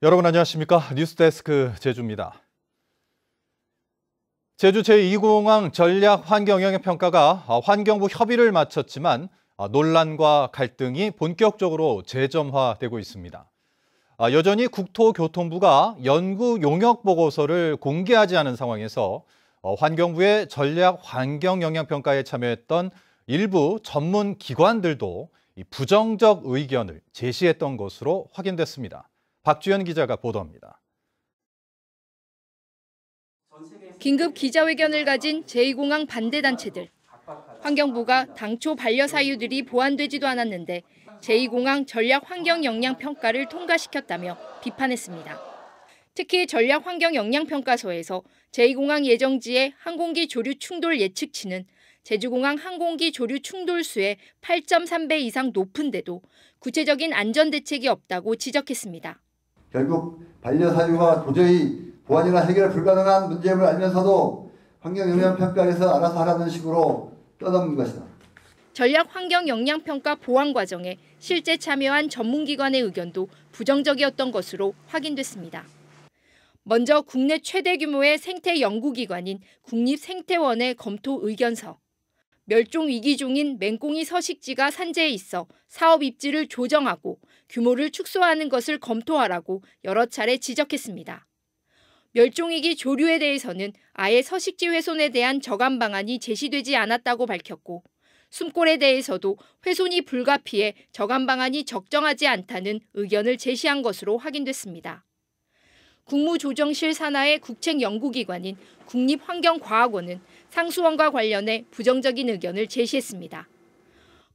여러분 안녕하십니까? 뉴스데스크 제주입니다. 제주 제2공항 전략 환경영향평가가 환경부 협의를 마쳤지만 논란과 갈등이 본격적으로 재점화되고 있습니다. 여전히 국토교통부가 연구 용역 보고서를 공개하지 않은 상황에서 환경부의 전략 환경영향평가에 참여했던 일부 전문 기관들도 부정적 의견을 제시했던 것으로 확인됐습니다. 박주연 기자가 보도합니다. 긴급 기자회견을 가진 제2공항 반대단체들. 환경부가 당초 반려 사유들이 보완되지도 않았는데 제2공항 전략 환경 영향 평가를 통과시켰다며 비판했습니다. 특히 전략 환경 영향 평가서에서 제2공항 예정지의 항공기 조류 충돌 예측치는 제주공항 항공기 조류 충돌수의 8.3배 이상 높은데도 구체적인 안전 대책이 없다고 지적했습니다. 결국 반려사유가 도저히 보완이나 해결 불가능한 문제임을 알면서도 환경영향평가에서 알아서 하라는 식으로 떠넘긴 것이다. 전략 환경영향평가 보완 과정에 실제 참여한 전문기관의 의견도 부정적이었던 것으로 확인됐습니다. 먼저 국내 최대 규모의 생태 연구기관인 국립생태원의 검토 의견서. 멸종 위기 중인 맹꽁이 서식지가 산재에 있어 사업 입지를 조정하고 규모를 축소하는 것을 검토하라고 여러 차례 지적했습니다. 멸종위기 조류에 대해서는 아예 서식지 훼손에 대한 저감 방안이 제시되지 않았다고 밝혔고 숨골에 대해서도 훼손이 불가피해 저감 방안이 적정하지 않다는 의견을 제시한 것으로 확인됐습니다. 국무조정실 산하의 국책연구기관인 국립환경과학원은 상수원과 관련해 부정적인 의견을 제시했습니다.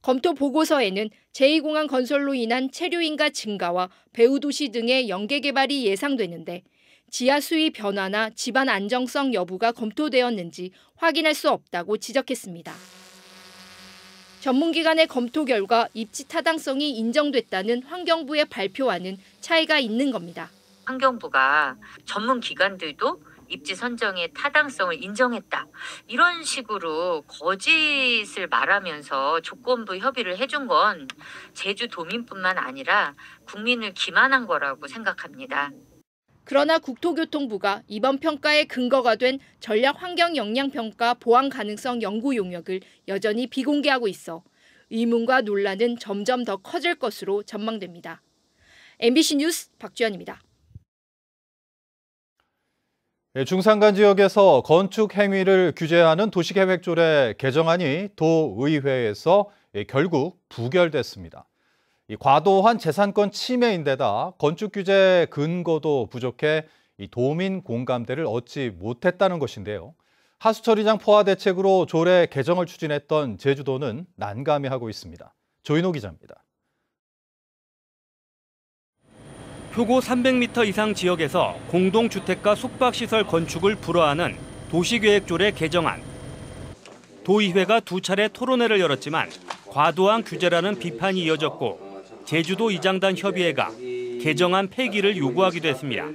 검토 보고서에는 제2공항 건설로 인한 체류인가 증가와 배후도시 등의 연계 개발이 예상되는데 지하 수위 변화나 집안 안정성 여부가 검토되었는지 확인할 수 없다고 지적했습니다. 전문기관의 검토 결과 입지 타당성이 인정됐다는 환경부의 발표와는 차이가 있는 겁니다. 환경부가 전문 기관들도 입지 선정의 타당성을 인정했다. 이런 식으로 거짓을 말하면서 조건부 협의를 해준 건 제주도민뿐만 아니라 국민을 기만한 거라고 생각합니다. 그러나 국토교통부가 이번 평가의 근거가 된 전략 환경 영향 평가 보완 가능성 연구 용역을 여전히 비공개하고 있어 의문과 논란은 점점 더 커질 것으로 전망됩니다. MBC 뉴스 박주연입니다. 중산간 지역에서 건축 행위를 규제하는 도시계획조례 개정안이 도의회에서 결국 부결됐습니다. 과도한 재산권 침해인데다 건축 규제 근거도 부족해 도민 공감대를 얻지 못했다는 것인데요. 하수처리장 포화 대책으로 조례 개정을 추진했던 제주도는 난감해하고 있습니다. 조인호 기자입니다. 표고 300m 이상 지역에서 공동주택과 숙박시설 건축을 불허하는 도시계획조례 개정안. 도의회가 두 차례 토론회를 열었지만 과도한 규제라는 비판이 이어졌고 제주도 이장단 협의회가 개정안 폐기를 요구하기도 했습니다.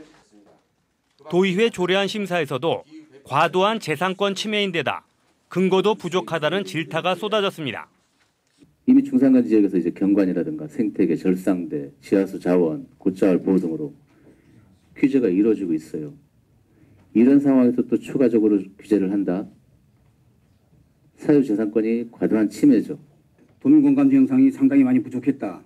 도의회 조례안 심사에서도 과도한 재산권 침해인데다 근거도 부족하다는 질타가 쏟아졌습니다. 이미 중산간 지역에서 이제 경관이라든가 생태계, 절상대, 지하수 자원, 곶자월 보호 등으로 규제가 이루어지고 있어요. 이런 상황에서 또 추가적으로 규제를 한다? 사유재산권이 과도한 침해죠. 도민 공감대 형성이 상당히 많이 부족했다.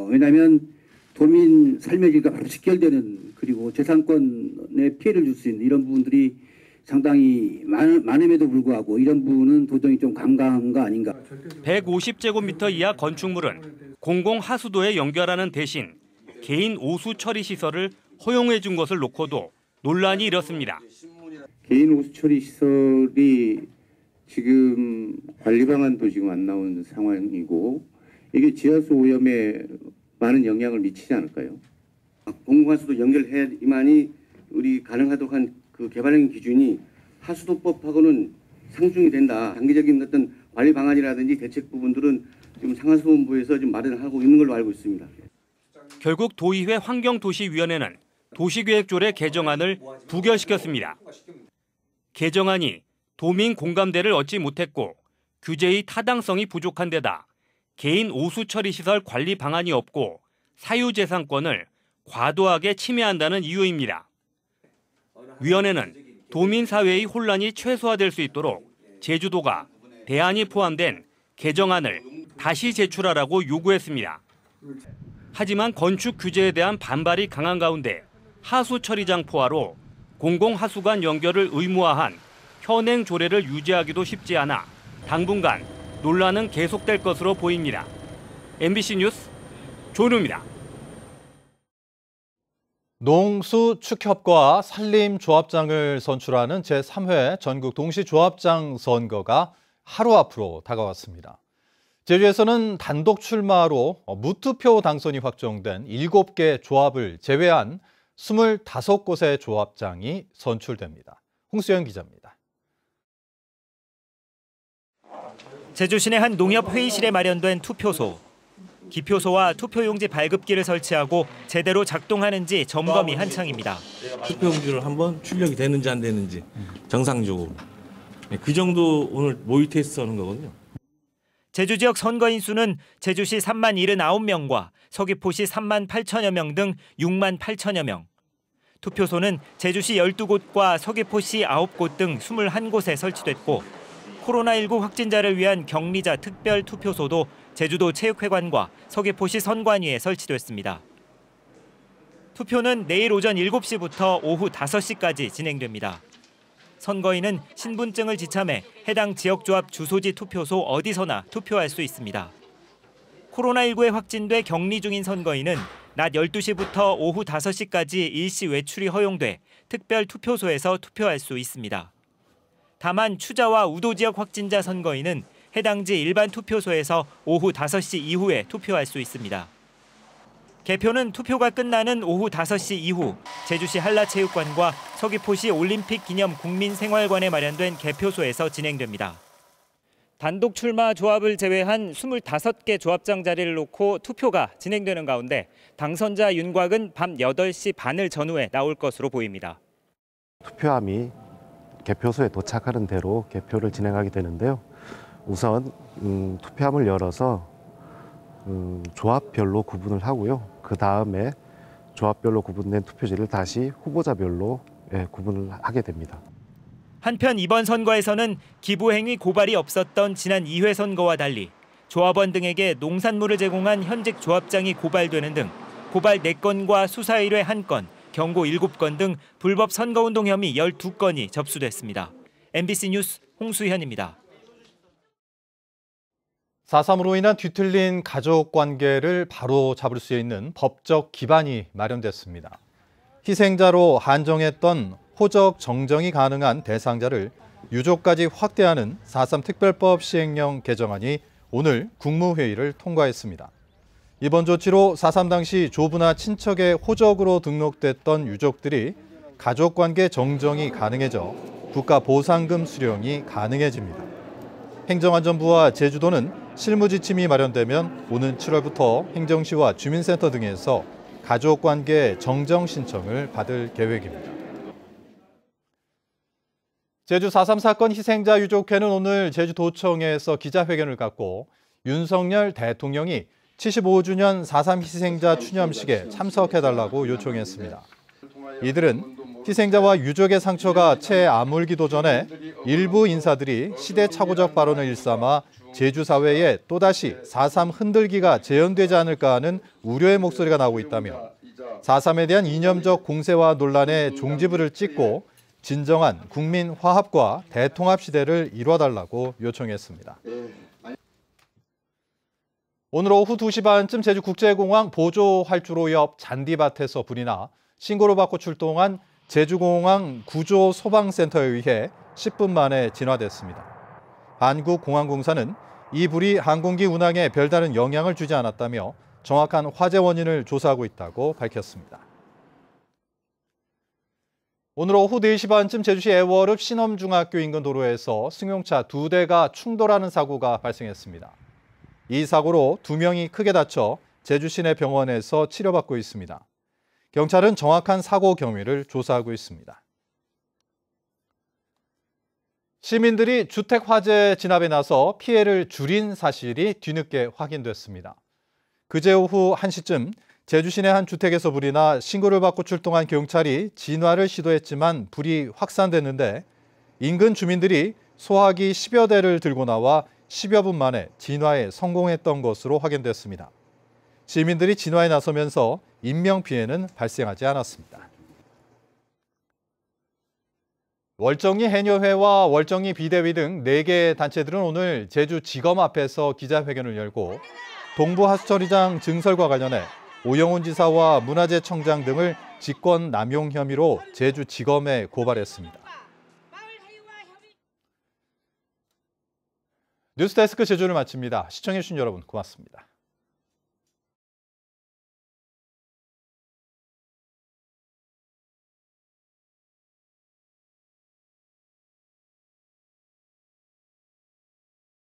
왜냐하면 도민 삶의 질과 바로 직결되는 그리고 재산권에 피해를 줄 수 있는 이런 부분들이 상당히 많음에도 불구하고 이런 부분은 도정이 좀 간과한 거 아닌가. 150제곱미터 이하 건축물은 공공하수도에 연결하는 대신 개인 오수 처리 시설을 허용해 준 것을 놓고도 논란이 일었습니다. 개인 오수 처리 시설이 지금 관리 방안도 지금 안 나온 상황이고 이게 지하수 오염에 많은 영향을 미치지 않을까요? 공공하수도 연결해야만이 우리 가능하도록 한 그 개발행 기준이 하수도법하고는 상충이 된다. 단기적인 어떤 관리 방안이라든지 대책 부분들은 지금 상하수본부에서 지금 마련을 하고 있는 걸로 알고 있습니다. 결국 도의회 환경도시위원회는 도시계획조례 개정안을 부결시켰습니다. 개정안이 도민 공감대를 얻지 못했고 규제의 타당성이 부족한 데다 개인 오수 처리 시설 관리 방안이 없고 사유재산권을 과도하게 침해한다는 이유입니다. 위원회는 도민 사회의 혼란이 최소화될 수 있도록 제주도가 대안이 포함된 개정안을 다시 제출하라고 요구했습니다. 하지만 건축 규제에 대한 반발이 강한 가운데 하수 처리장 포화로 공공하수관 연결을 의무화한 현행 조례를 유지하기도 쉽지 않아 당분간 논란은 계속될 것으로 보입니다. MBC 뉴스 조은우입니다. 농수축협과 산림조합장을 선출하는 제3회 전국 동시조합장 선거가 하루 앞으로 다가왔습니다. 제주에서는 단독 출마로 무투표 당선이 확정된 7개 조합을 제외한 25곳의 조합장이 선출됩니다. 홍수연 기자입니다. 제주시내 한 농협 회의실에 마련된 투표소. 기표소와 투표용지 발급기를 설치하고 제대로 작동하는지 점검이 한창입니다. 투표용지를 한번 출력이 되는지 안 되는지 정상적으로. 그 정도 오늘 모의 테스트 하는 거거든요. 제주 지역 선거인 수는 제주시 3만 79명과 서귀포시 3만 8천여 명 등 6만 8천여 명. 투표소는 제주시 12곳과 서귀포시 9곳 등 21곳에 설치됐고 코로나19 확진자를 위한 격리자 특별 투표소도 제주도 체육회관과 서귀포시 선관위에 설치됐습니다. 투표는 내일 오전 7시부터 오후 5시까지 진행됩니다. 선거인은 신분증을 지참해 해당 지역조합 주소지 투표소 어디서나 투표할 수 있습니다. 코로나19에 확진돼 격리 중인 선거인은 낮 12시부터 오후 5시까지 일시 외출이 허용돼 특별 투표소에서 투표할 수 있습니다. 다만 추자와 우도 지역 확진자 선거인은 해당지 일반 투표소에서 오후 5시 이후에 투표할 수 있습니다. 개표는 투표가 끝나는 오후 5시 이후 제주시 한라체육관과 서귀포시 올림픽 기념 국민생활관에 마련된 개표소에서 진행됩니다. 단독 출마 조합을 제외한 25개 조합장 자리를 놓고 투표가 진행되는 가운데 당선자 윤곽은 밤 8시 반을 전후해 나올 것으로 보입니다. 투표함이 개표소에 도착하는 대로 개표를 진행하게 되는데요. 우선 투표함을 열어서 조합별로 구분을 하고요. 그 다음에 조합별로 구분된 투표지를 다시 후보자별로 구분을 하게 됩니다. 한편 이번 선거에서는 기부행위 고발이 없었던 지난 2회 선거와 달리 조합원 등에게 농산물을 제공한 현직 조합장이 고발되는 등 고발 4건과 수사 의뢰 1건, 경고 7건 등 불법 선거운동 혐의 12건이 접수됐습니다. MBC 뉴스 홍수현입니다. 4.3으로 인한 뒤틀린 가족 관계를 바로 잡을 수 있는 법적 기반이 마련됐습니다. 희생자로 한정했던 호적 정정이 가능한 대상자를 유족까지 확대하는 4.3 특별법 시행령 개정안이 오늘 국무회의를 통과했습니다. 이번 조치로 4.3 당시 조부나 친척의 호적으로 등록됐던 유족들이 가족관계 정정이 가능해져 국가보상금 수령이 가능해집니다. 행정안전부와 제주도는 실무지침이 마련되면 오는 7월부터 행정시와 주민센터 등에서 가족관계 정정 신청을 받을 계획입니다. 제주 4.3 사건 희생자 유족회는 오늘 제주도청에서 기자회견을 갖고 윤석열 대통령이 75주년 4.3 희생자 추념식에 참석해달라고 요청했습니다. 이들은 희생자와 유족의 상처가 채 아물기도 전에 일부 인사들이 시대착오적 발언을 일삼아 제주 사회에 또다시 4.3 흔들기가 재현되지 않을까 하는 우려의 목소리가 나오고 있다며 4.3에 대한 이념적 공세와 논란의 종지부를 찍고 진정한 국민 화합과 대통합 시대를 이뤄달라고 요청했습니다. 오늘 오후 2시 반쯤 제주국제공항 보조활주로 옆 잔디밭에서 불이 나 신고를 받고 출동한 제주공항 구조소방센터에 의해 10분 만에 진화됐습니다. 한국공항공사는 이 불이 항공기 운항에 별다른 영향을 주지 않았다며 정확한 화재 원인을 조사하고 있다고 밝혔습니다. 오늘 오후 4시 반쯤 제주시 애월읍 신엄중학교 인근 도로에서 승용차 2대가 충돌하는 사고가 발생했습니다. 이 사고로 2명이 크게 다쳐 제주 시내 병원에서 치료받고 있습니다. 경찰은 정확한 사고 경위를 조사하고 있습니다. 시민들이 주택 화재 진압에 나서 피해를 줄인 사실이 뒤늦게 확인됐습니다. 그제 오후 1시쯤 제주 시내 한 주택에서 불이 나 신고를 받고 출동한 경찰이 진화를 시도했지만 불이 확산됐는데 인근 주민들이 소화기 10여 대를 들고 나와 10여 분 만에 진화에 성공했던 것으로 확인됐습니다. 시민들이 진화에 나서면서 인명피해는 발생하지 않았습니다. 월정리 해녀회와 월정리 비대위 등 4개 단체들은 오늘 제주지검 앞에서 기자회견을 열고 동부하수처리장 증설과 관련해 오영훈 지사와 문화재청장 등을 직권 남용 혐의로 제주지검에 고발했습니다. 뉴스데스크 제주를 마칩니다. 시청해주신 여러분 고맙습니다.